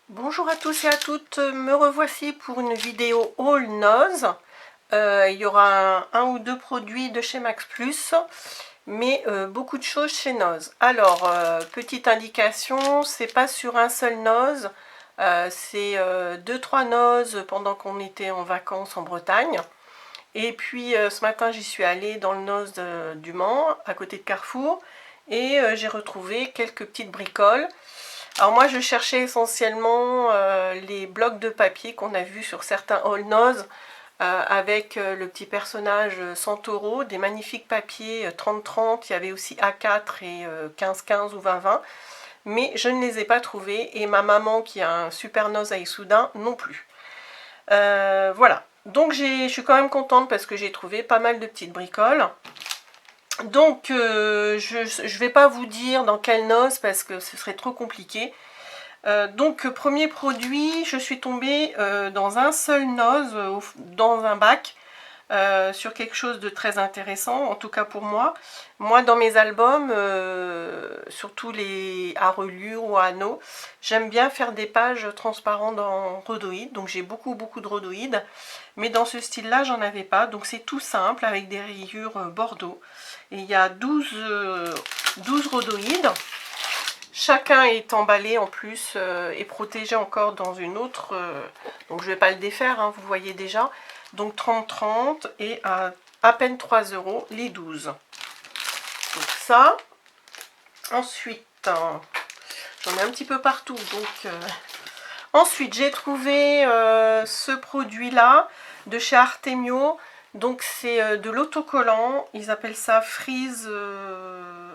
Bonjour à tous et à toutes, me revoici pour une vidéo haul Noz. Il y aura un ou deux produits de chez Max Plus, mais beaucoup de choses chez Noz. Alors, petite indication, c'est pas sur un seul Noz, c'est 2-3 Noz pendant qu'on était en vacances en Bretagne. Et puis ce matin, j'y suis allée dans le Noz du Mans, à côté de Carrefour, et j'ai retrouvé quelques petites bricoles. Alors moi je cherchais essentiellement les blocs de papier qu'on a vus sur certains haul Noz avec le petit personnage Santoro, des magnifiques papiers 30-30, il y avait aussi A4 et 15-15 ou 20-20, mais je ne les ai pas trouvés et ma maman qui a un super Noz à Issoudun non plus. Voilà, donc je suis quand même contente parce que j'ai trouvé pas mal de petites bricoles. Donc je ne vais pas vous dire dans quel Noz parce que ce serait trop compliqué. Donc premier produit, je suis tombée dans un seul Noz, dans un bac, sur quelque chose de très intéressant, en tout cas pour moi. Moi dans mes albums, surtout les à reliure ou à anneaux, j'aime bien faire des pages transparentes en rhodoïde, donc j'ai beaucoup de rhodoïde, mais dans ce style là j'en avais pas, donc c'est tout simple avec des rayures bordeaux. Et il y a 12 rhodoïdes. Chacun est emballé en plus et protégé encore dans une autre. Donc je ne vais pas le défaire, hein, vous voyez déjà. Donc 30-30 et à peine 3 € les 12. Donc ça. Ensuite, j'en ai un petit peu partout. Donc ensuite, j'ai trouvé ce produit-là de chez Artemio. Donc c'est de l'autocollant. Ils appellent ça Freeze.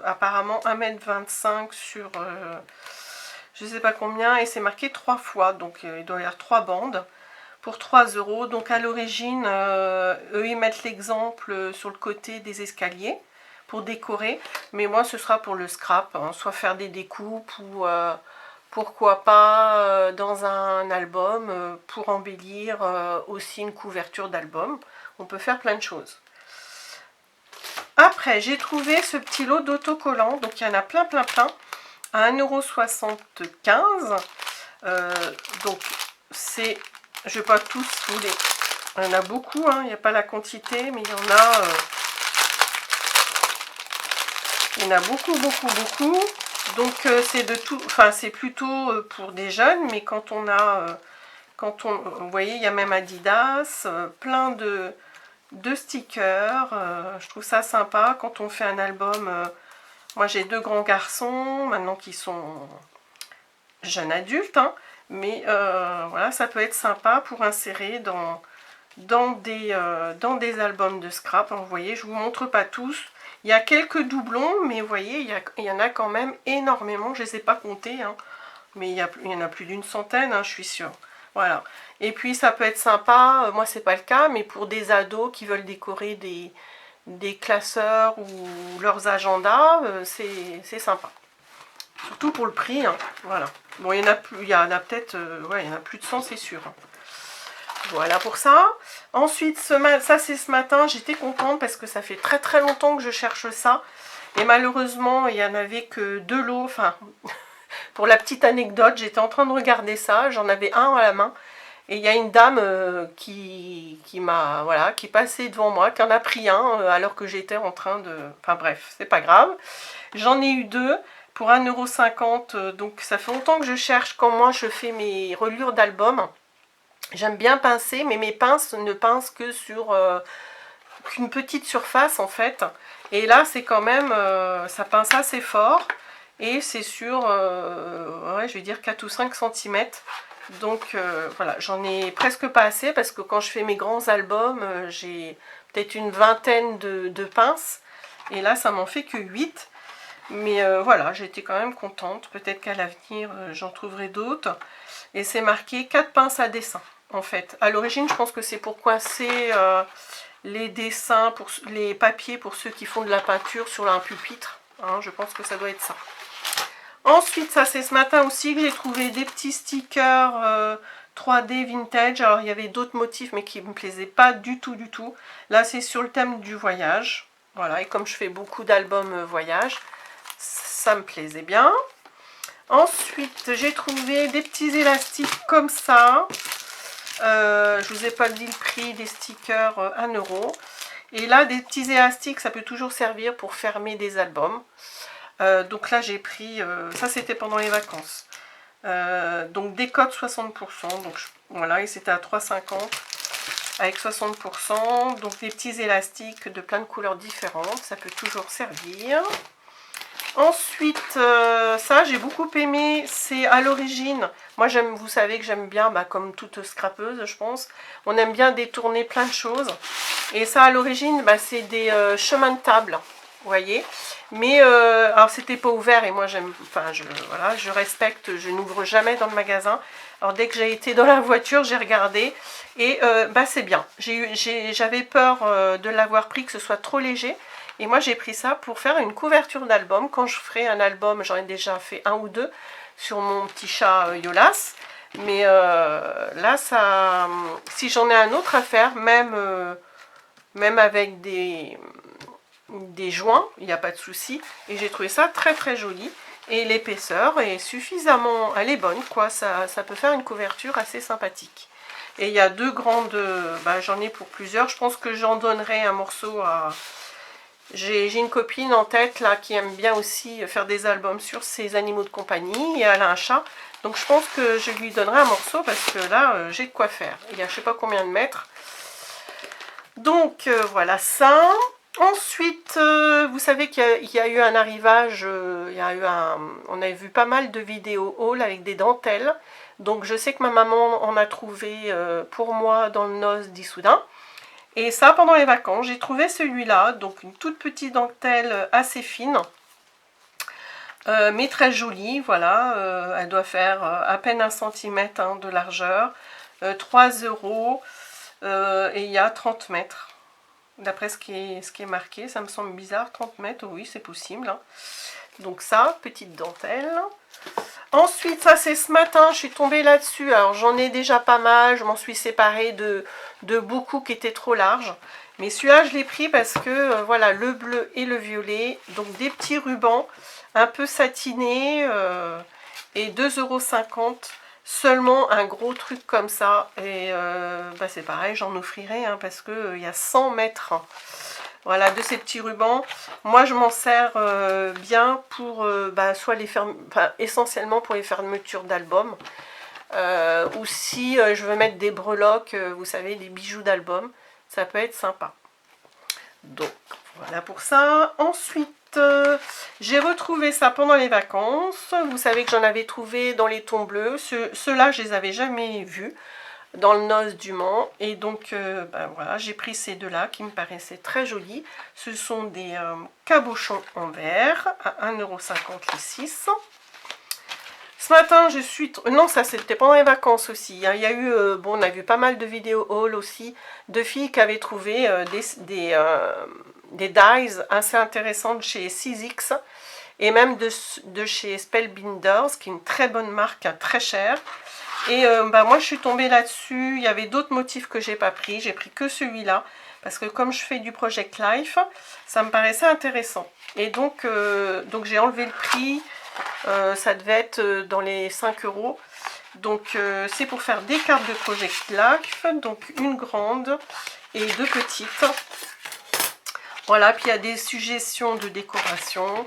Apparemment 1,25 m sur je sais pas combien, et c'est marqué 3 fois, donc il doit y avoir 3 bandes pour 3 €. Donc à l'origine, eux ils mettent l'exemple sur le côté des escaliers pour décorer, mais moi ce sera pour le scrap, hein, soit faire des découpes ou pourquoi pas dans un album pour embellir aussi une couverture d'album. On peut faire plein de choses. Après, j'ai trouvé ce petit lot d'autocollants. Donc, il y en a plein. À 1,75 €. Donc, c'est... Je ne vais pas tous vous les... Il y en a beaucoup, hein, il n'y a pas la quantité, mais il y en a... il y en a beaucoup. Donc, c'est de tout... Enfin, c'est plutôt pour des jeunes, mais quand on a... vous voyez, il y a même Adidas, plein de stickers. Je trouve ça sympa quand on fait un album. Moi j'ai 2 grands garçons maintenant qui sont jeunes adultes, hein, mais voilà, ça peut être sympa pour insérer dans des albums de scrap. Vous voyez, je ne vous montre pas tous. Il y a quelques doublons, mais vous voyez, il y en a quand même énormément. Je ne les ai pas comptés, hein, mais il y en a plus d'une centaine, hein, je suis sûre. Voilà. Et puis ça peut être sympa, moi c'est pas le cas, mais pour des ados qui veulent décorer des classeurs ou leurs agendas, c'est sympa. Surtout pour le prix, hein. Voilà. Bon, il y en a peut-être, ouais, il y en a plus de 100, c'est sûr. Voilà pour ça. Ensuite, ça c'est ce matin, j'étais contente parce que ça fait très longtemps que je cherche ça. Et malheureusement, il n'y en avait que 2 lots, enfin... Pour la petite anecdote, j'étais en train de regarder ça, j'en avais un à la main, et il y a une dame qui passait devant moi, qui en a pris un alors que j'étais en train de... Enfin bref, c'est pas grave. J'en ai eu 2 pour 1,50 €, donc ça fait longtemps que je cherche quand moi je fais mes reliures d'albums. J'aime bien pincer, mais mes pinces ne pincent que sur qu'une petite surface en fait. Et là, c'est quand même... ça pince assez fort. Et c'est sur, ouais, je vais dire 4 ou 5 cm. Donc voilà, j'en ai presque pas assez parce que quand je fais mes grands albums, j'ai peut-être une vingtaine de pinces. Et là, ça m'en fait que 8. Mais voilà, j'étais quand même contente. Peut-être qu'à l'avenir, j'en trouverai d'autres. Et c'est marqué 4 pinces à dessin, en fait. À l'origine, je pense que c'est pour coincer les dessins, pour les papiers pour ceux qui font de la peinture sur un pupitre. Hein, je pense que ça doit être ça. Ensuite, ça c'est ce matin aussi que j'ai trouvé des petits stickers 3D vintage. Alors il y avait d'autres motifs mais qui ne me plaisaient pas du tout. Là c'est sur le thème du voyage. Voilà, et comme je fais beaucoup d'albums voyage, ça me plaisait bien. Ensuite, j'ai trouvé des petits élastiques comme ça. Je vous ai pas dit le prix des stickers, 1 euro. Et là, des petits élastiques, ça peut toujours servir pour fermer des albums. Donc là, j'ai pris, ça c'était pendant les vacances. Donc décote 60%, donc voilà, et c'était à 3,50 avec 60%. Donc des petits élastiques de plein de couleurs différentes, ça peut toujours servir. Ensuite, ça j'ai beaucoup aimé, c'est à l'origine. Moi j'aime, vous savez que j'aime bien, comme toute scrapeuse je pense, on aime bien détourner plein de choses. Et ça à l'origine, c'est des chemins de table, vous voyez. Mais alors c'était pas ouvert et moi j'aime, enfin voilà, je respecte, je n'ouvre jamais dans le magasin. Alors dès que j'ai été dans la voiture, j'ai regardé et c'est bien. J'avais peur de l'avoir pris, que ce soit trop léger. Et moi j'ai pris ça pour faire une couverture d'album. Quand je ferai un album, j'en ai déjà fait 1 ou 2 sur mon petit chat Yolas. Mais là, ça, si j'en ai un autre à faire, même avec des joints, il n'y a pas de souci. Et j'ai trouvé ça très très joli. Et l'épaisseur est suffisamment, elle est bonne quoi, ça peut faire une couverture assez sympathique. Et il y a 2 grandes, j'en ai pour plusieurs, je pense que j'en donnerai un morceau à... J'ai une copine en tête là qui aime bien aussi faire des albums sur ses animaux de compagnie et elle a un chat. Donc je pense que je lui donnerai un morceau parce que là j'ai de quoi faire. Il y a je sais pas combien de mètres. Donc voilà ça. Ensuite, vous savez qu'il y a eu un arrivage, on a vu pas mal de vidéos haul avec des dentelles. Donc je sais que ma maman en a trouvé pour moi dans le Noz d'Issoudun. Et ça, pendant les vacances, j'ai trouvé celui-là, donc une toute petite dentelle assez fine, mais très jolie, voilà. Elle doit faire à peine 1 centimètre de largeur, 3 euros, et il y a 30 mètres. D'après ce qui est marqué, ça me semble bizarre, 30 mètres, oui, c'est possible. Hein. Donc ça, petite dentelle. Ensuite, ça c'est ce matin, je suis tombée là-dessus. Alors j'en ai déjà pas mal, je m'en suis séparée de beaucoup qui étaient trop larges. Mais celui-là, je l'ai pris parce que, voilà, le bleu et le violet. Donc des petits rubans un peu satinés et 2,50 €. Seulement un gros truc comme ça. Et c'est pareil, j'en offrirai parce qu'il y a 100 mètres. Voilà, de ces petits rubans. Moi, je m'en sers bien pour soit les essentiellement pour les fermetures d'albums. Ou si je veux mettre des breloques, vous savez, des bijoux d'album. Ça peut être sympa. Donc, voilà pour ça. Ensuite, j'ai retrouvé ça pendant les vacances. Vous savez que j'en avais trouvé dans les tons bleus. Ceux-là, je les avais jamais vus dans le Noz du Mans. Et donc, voilà, j'ai pris ces deux-là qui me paraissaient très jolis. Ce sont des cabochons en verre à 1,50 € les 6. Ce matin, je suis... Non, ça c'était pendant les vacances aussi. Il y a eu, on a vu pas mal de vidéos haul aussi, de filles qui avaient trouvé des dies assez intéressantes chez 6X et même de chez Spellbinders, qui est une très bonne marque, très chère. Et moi je suis tombée là-dessus. Il y avait d'autres motifs que j'ai pas pris. J'ai pris que celui-là. Parce que comme je fais du Project Life, ça me paraissait intéressant. Et donc j'ai enlevé le prix. Ça devait être dans les 5 €. Donc c'est pour faire des cartes de Project Life. Donc une grande et 2 petites. Voilà, puis il y a des suggestions de décoration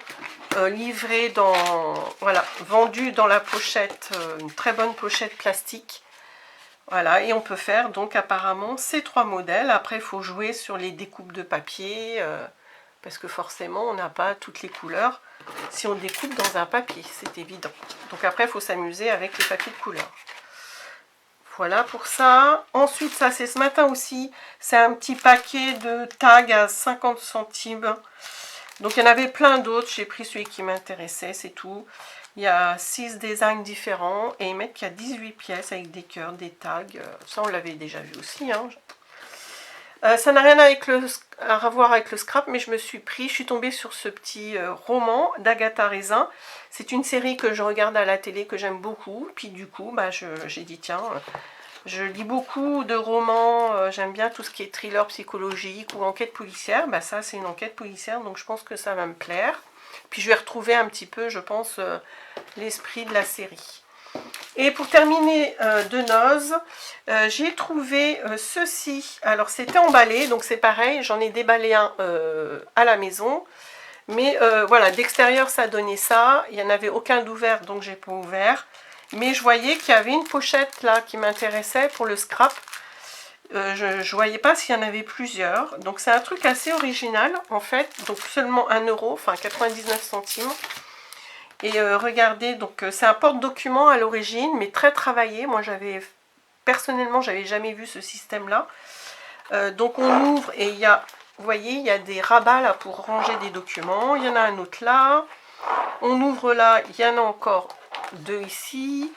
livrées dans, voilà, vendues dans la pochette, une très bonne pochette plastique. Voilà, et on peut faire donc apparemment ces 3 modèles. Après, il faut jouer sur les découpes de papier, parce que forcément, on n'a pas toutes les couleurs si on découpe dans un papier, c'est évident. Donc après, il faut s'amuser avec les papiers de couleur. Voilà pour ça. Ensuite, ça c'est ce matin aussi. C'est un petit paquet de tags à 50 centimes. Donc il y en avait plein d'autres. J'ai pris celui qui m'intéressait, c'est tout. Il y a 6 designs différents. Et ils mettent qu'il y a 18 pièces avec des cœurs, des tags. Ça, on l'avait déjà vu aussi. Ça n'a rien à voir avec le scrap, mais je suis tombée sur ce petit roman d'Agatha Raisin. C'est une série que je regarde à la télé, que j'aime beaucoup. Puis du coup, j'ai dit tiens, je lis beaucoup de romans, j'aime bien tout ce qui est thriller psychologique ou enquête policière. Ça c'est une enquête policière, donc je pense que ça va me plaire. Puis je vais retrouver un petit peu, je pense, l'esprit de la série. Et pour terminer de Noz, j'ai trouvé ceci. Alors c'était emballé, donc c'est pareil, j'en ai déballé un à la maison. Mais voilà, d'extérieur ça donnait ça. Il n'y en avait aucun d'ouvert, donc j'ai pas ouvert. Mais je voyais qu'il y avait une pochette là qui m'intéressait pour le scrap. Je ne voyais pas s'il y en avait plusieurs. Donc c'est un truc assez original en fait. Donc seulement 1 €, enfin 99 centimes. Et regardez, donc c'est un porte-document à l'origine, mais très travaillé. Moi, personnellement, j'avais jamais vu ce système-là. Donc on ouvre et il y a, vous voyez, il y a des rabats là pour ranger des documents. Il y en a un autre là. On ouvre là, il y en a encore 2 ici.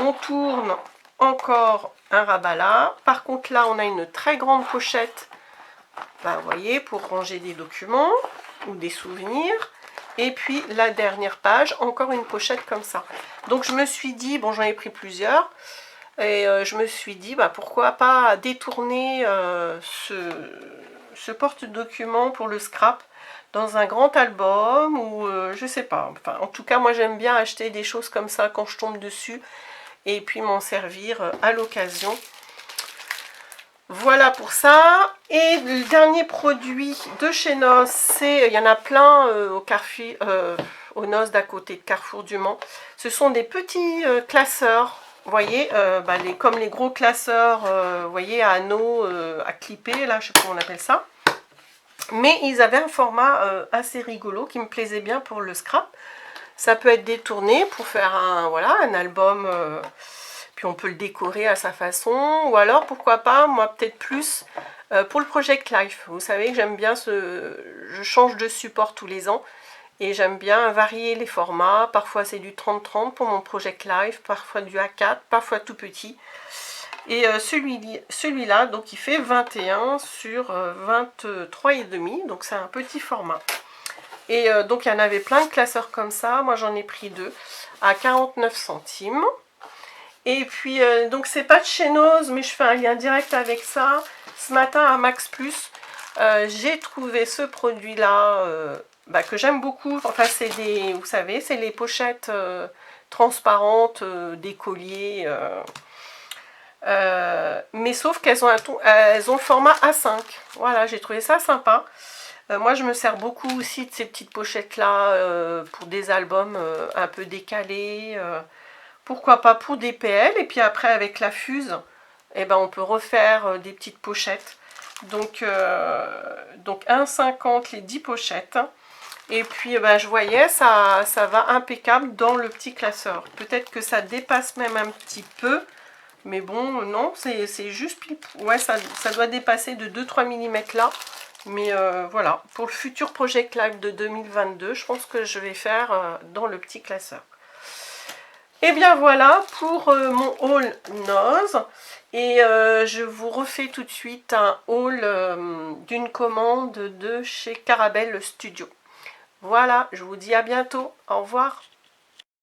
On tourne, encore un rabat là. Par contre là, on a une très grande pochette, vous voyez, pour ranger des documents ou des souvenirs. Et puis la dernière page, encore une pochette comme ça. Donc je me suis dit, bon j'en ai pris plusieurs, et je me suis dit, pourquoi pas détourner ce porte-document pour le scrap dans un grand album, ou je sais pas. Enfin, en tout cas, moi j'aime bien acheter des choses comme ça quand je tombe dessus, et puis m'en servir à l'occasion. Voilà pour ça. Et le dernier produit de chez Noz, il y en a plein au Noz d'à côté de Carrefour du Mans. Ce sont des petits classeurs, vous voyez, comme les gros classeurs, vous voyez, à anneaux, à clipper, là, je sais pas comment on appelle ça. Mais ils avaient un format assez rigolo qui me plaisait bien pour le scrap. Ça peut être détourné pour faire un album... puis on peut le décorer à sa façon, ou alors pourquoi pas, moi peut-être plus pour le Project Life. Vous savez que j'aime bien je change de support tous les ans, et j'aime bien varier les formats. Parfois c'est du 30-30 pour mon Project Life, parfois du A4, parfois tout petit. Et celui-là, donc il fait 21 sur 23,5, donc c'est un petit format. Et donc il y en avait plein de classeurs comme ça, moi j'en ai pris 2 à 49 centimes. Et puis, donc c'est pas de chez Noz, mais je fais un lien direct avec ça. Ce matin à Max Plus, j'ai trouvé ce produit-là que j'aime beaucoup. Enfin, c'est des, vous savez, c'est les pochettes transparentes des colliers. Mais sauf qu'elles ont, elles ont le format A5. Voilà, j'ai trouvé ça sympa. Moi, je me sers beaucoup aussi de ces petites pochettes-là pour des albums un peu décalés. Pourquoi pas pour des PL, et puis après avec la fuse, on peut refaire des petites pochettes. Donc 1,50 les 10 pochettes. Et puis je voyais, ça va impeccable dans le petit classeur. Peut-être que ça dépasse même un petit peu, mais bon, non, c'est juste pile. Ouais, ça doit dépasser de 2-3 mm là. Mais voilà, pour le futur Project Live de 2022, je pense que je vais faire dans le petit classeur. Et bien voilà pour mon haul Noz. Et je vous refais tout de suite un haul d'une commande de chez Carabelle Studio. Voilà, je vous dis à bientôt. Au revoir.